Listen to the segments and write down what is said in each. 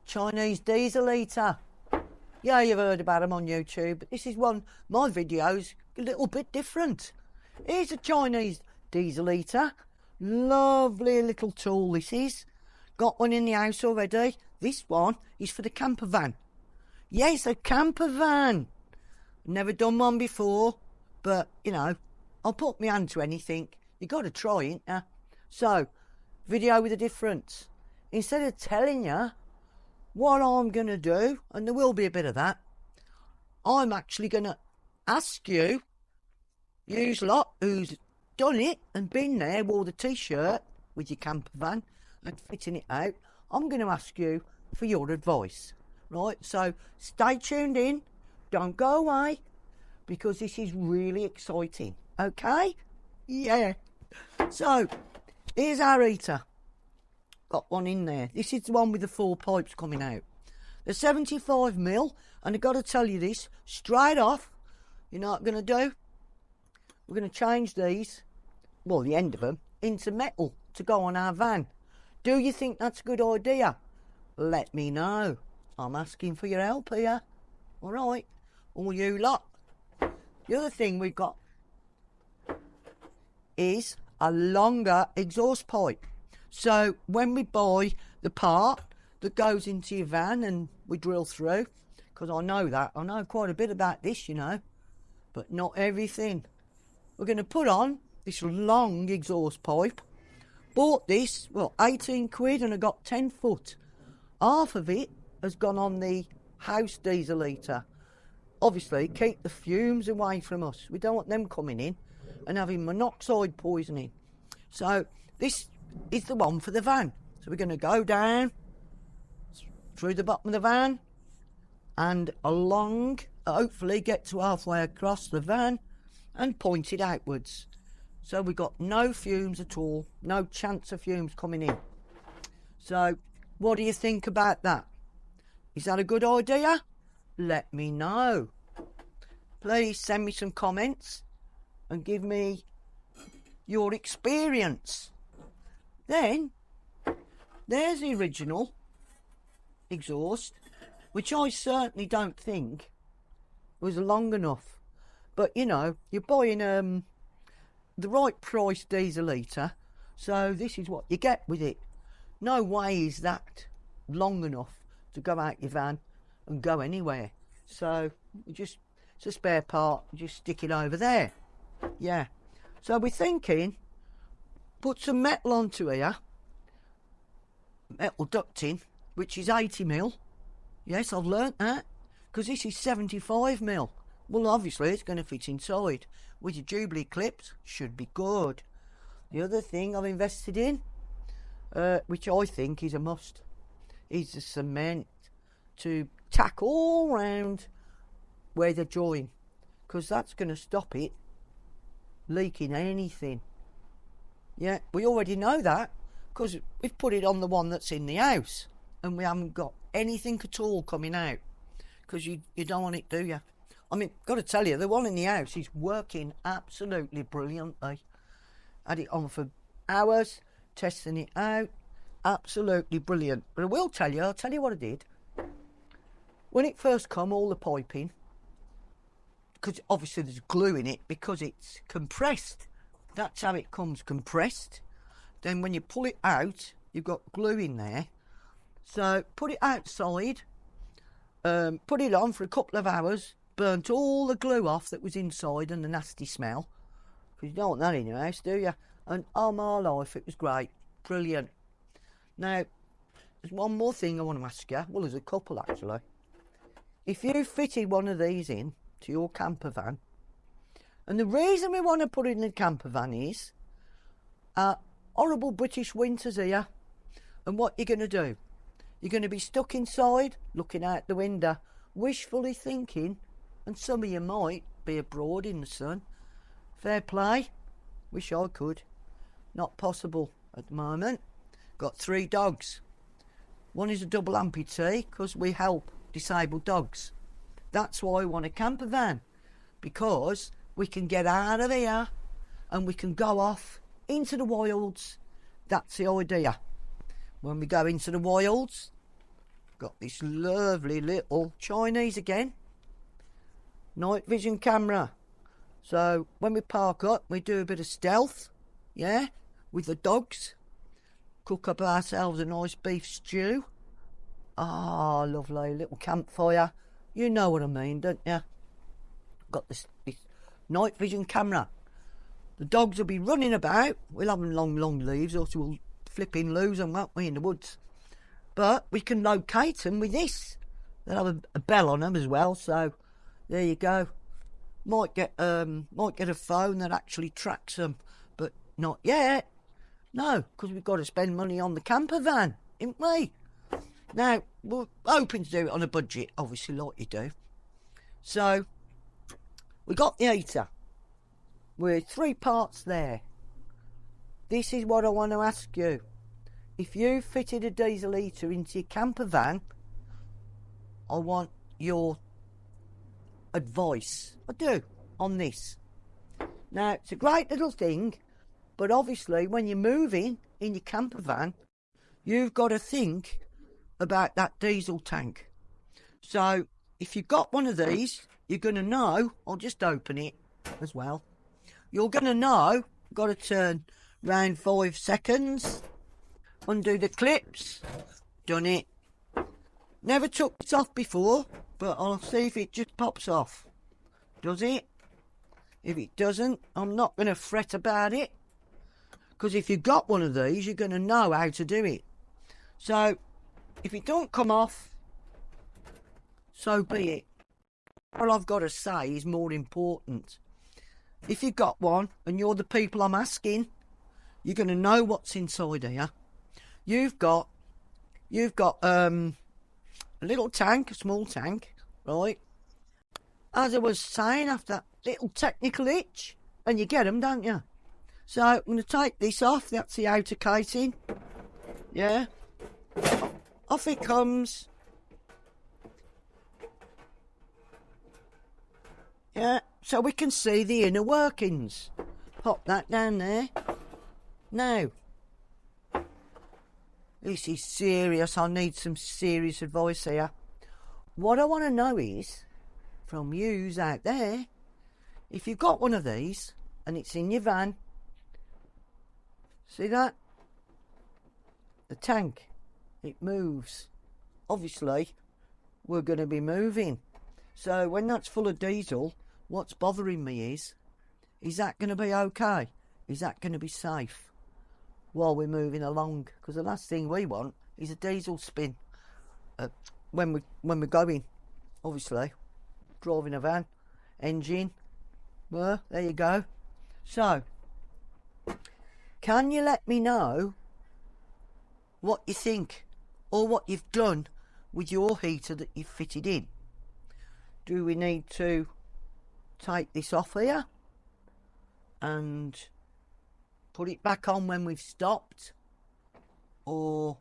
Chinese diesel eater. Yeah, you've heard about them on YouTube, but this is one, my video's a little bit different. Here's a Chinese diesel eater. Lovely little tool this is. Got one in the house already. This one is for the camper van. Yes, a camper van. Never done one before, but, you know, I'll put my hand to anything. You got to try, ain't ya? So, video with a difference. Instead of telling you what I'm going to do, and there will be a bit of that, I'm actually going to ask you, yous lot who's done it and been there, wore the T-shirt with your camper van and fitting it out, I'm going to ask you for your advice, right? So stay tuned in, don't go away, because this is really exciting, okay? Yeah. So, here's our heater. Got one in there. This is the one with the 4 pipes coming out. They're 75mm, and I've got to tell you this straight off. You know what I'm going to do? We're going to change these, well, the end of them, into metal to go on our van. Do you think that's a good idea? Let me know. I'm asking for your help here. All right, all you lot. The other thing we've got is a longer exhaust pipe. So when we buy the part that goes into your van and we drill through, because I know quite a bit about this, you know, but not everything. We're going to put on this long exhaust pipe. Bought this, well, 18 quid, and I got 10 foot. Half of it has gone on the house diesel heater. Obviously, keep the fumes away from us. We don't want them coming in and having monoxide poisoning. So this is the one for the van. So we're going to go down through the bottom of the van and along, hopefully get to halfway across the van and point it outwards. So we've got no fumes at all, no chance of fumes coming in. So what do you think about that? Is that a good idea? Let me know. Please send me some comments and give me your experience. Then there's the original exhaust, which I certainly don't think was long enough. But you know, you're buying the right price diesel heater, so this is what you get with it. No way is that long enough to go out your van and go anywhere. So it's a spare part, just stick it over there. Yeah. So we're thinking, put some metal onto here, metal ducting, which is 80mm. Yes, I've learnt that, because this is 75mm. Well, obviously it's going to fit inside. With your Jubilee clips, should be good. The other thing I've invested in, which I think is a must, is the cement to tack all round where they join, because that's going to stop it leaking anything. Yeah, we already know that, because we've put it on the one that's in the house, and we haven't got anything at all coming out, because you don't want it, do you? I mean, got to tell you, the one in the house is working absolutely brilliantly. Had it on for hours, testing it out, absolutely brilliant. But I'll tell you what I did. When it first come, all the piping, because obviously there's glue in it because it's compressed. That's how it comes, compressed. Then when you pull it out, you've got glue in there. So put it outside, put it on for a couple of hours, burnt all the glue off that was inside and the nasty smell. Because you don't want that in your house, do you? And oh my life, it was great. Brilliant. Now, there's one more thing I want to ask you. Well, there's a couple actually. If you fitted one of these in to your camper van, and the reason we want to put it in the camper van is horrible British winters here, and what you're going to do, you're going to be stuck inside looking out the window wishfully thinking, and some of you might be abroad in the sun. Fair play. Wish I could. Not possible at the moment. Got 3 dogs. One is a double amputee because we help disabled dogs. That's why I want a camper van, because we can get out of here and we can go off into the wilds. That's the idea. When we go into the wilds, got this lovely little Chinese again. Night vision camera. So when we park up, we do a bit of stealth, yeah, with the dogs. Cook up ourselves a nice beef stew. Ah, lovely little campfire. You know what I mean, don't you? Got this night vision camera. The dogs will be running about. We'll have them long leaves, or we'll flipping lose them, won't we, in the woods? But we can locate them with this. They'll have a bell on them as well, so there you go. Might get a phone that actually tracks them, but not yet. No, because we've got to spend money on the camper van, ain't we? Now, we're hoping to do it on a budget, obviously, like you do. So, we got the heater. We're 3 parts there. This is what I want to ask you. If you fitted a diesel heater into your camper van, I want your advice. I do, on this. Now, it's a great little thing, but obviously when you're moving in your camper van, you've got to think about that diesel tank. So if you've got one of these, you're going to know, I'll just open it as well. You're going to know, got to turn round 5 seconds, undo the clips, done it. Never took this off before, but I'll see if it just pops off. Does it? If it doesn't, I'm not going to fret about it, because if you've got one of these, you're going to know how to do it. So if it don't come off, so be it. What I've got to say is more important. If you've got one and you're the people I'm asking, you're going to know what's inside here. You've got a little tank, a small tank, right? As I was saying, after that little technical itch, and you get them, don't you? So I'm going to take this off. That's the outer casing. Yeah. Off it comes. Yeah, so we can see the inner workings. Pop that down there. Now, this is serious. I need some serious advice here. What I want to know is, from yous out there, if you've got one of these and it's in your van, see that? The tank, it moves. Obviously, we're going to be moving. So when that's full of diesel, what's bothering me is that going to be okay? Is that going to be safe while we're moving along? Because the last thing we want is a diesel spin when we're going, obviously, driving a van, engine. Well, there you go. So, can you let me know what you think or what you've done with your heater that you've fitted in? Do we need to take this off here and put it back on when we've stopped, or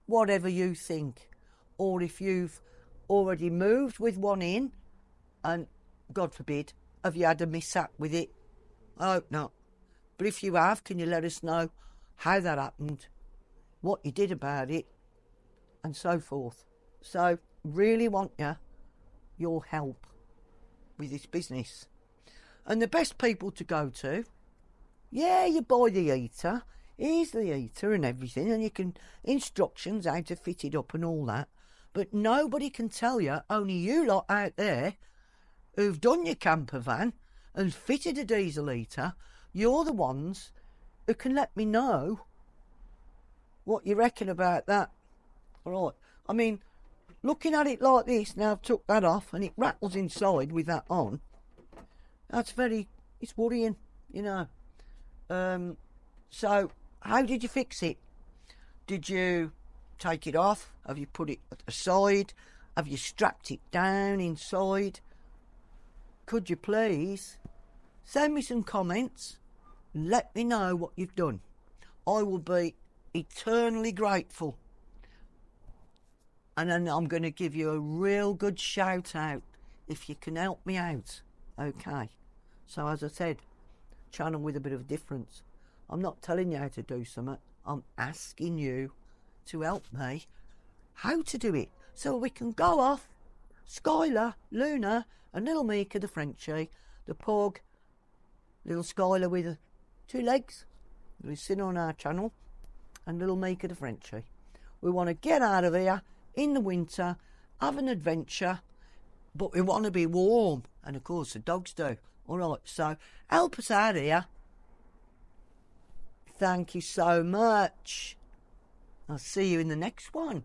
whatever you think? Or if you've already moved with one in and, God forbid, have you had a mishap with it? I hope not. But if you have, can you let us know how that happened, what you did about it, and so forth? So, really want your help with this business. And the best people to go to, yeah, you buy the heater, here's the heater and everything, and you can, instructions how to fit it up and all that, but nobody can tell you, only you lot out there who've done your camper van and fitted a diesel heater, you're the ones who can let me know what you reckon about that. All right. I mean, looking at it like this, now I've took that off and it rattles inside with that on. That's it's worrying, you know. So, how did you fix it? Did you take it off? Have you put it aside? Have you strapped it down inside? Could you please send me some comments? Let me know what you've done. I will be eternally grateful. And then I'm going to give you a real good shout out if you can help me out. Okay. So as I said, channel with a bit of a difference. I'm not telling you how to do something. I'm asking you to help me how to do it, so we can go off, Skylar, Luna, and little Mika the Frenchie, the pug, little Skylar with 2 legs, who's sitting on our channel, and little Mika the Frenchie. We want to get out of here in the winter, have an adventure, but we want to be warm, and of course the dogs do. Alright, so help us out here. Thank you so much. I'll see you in the next one.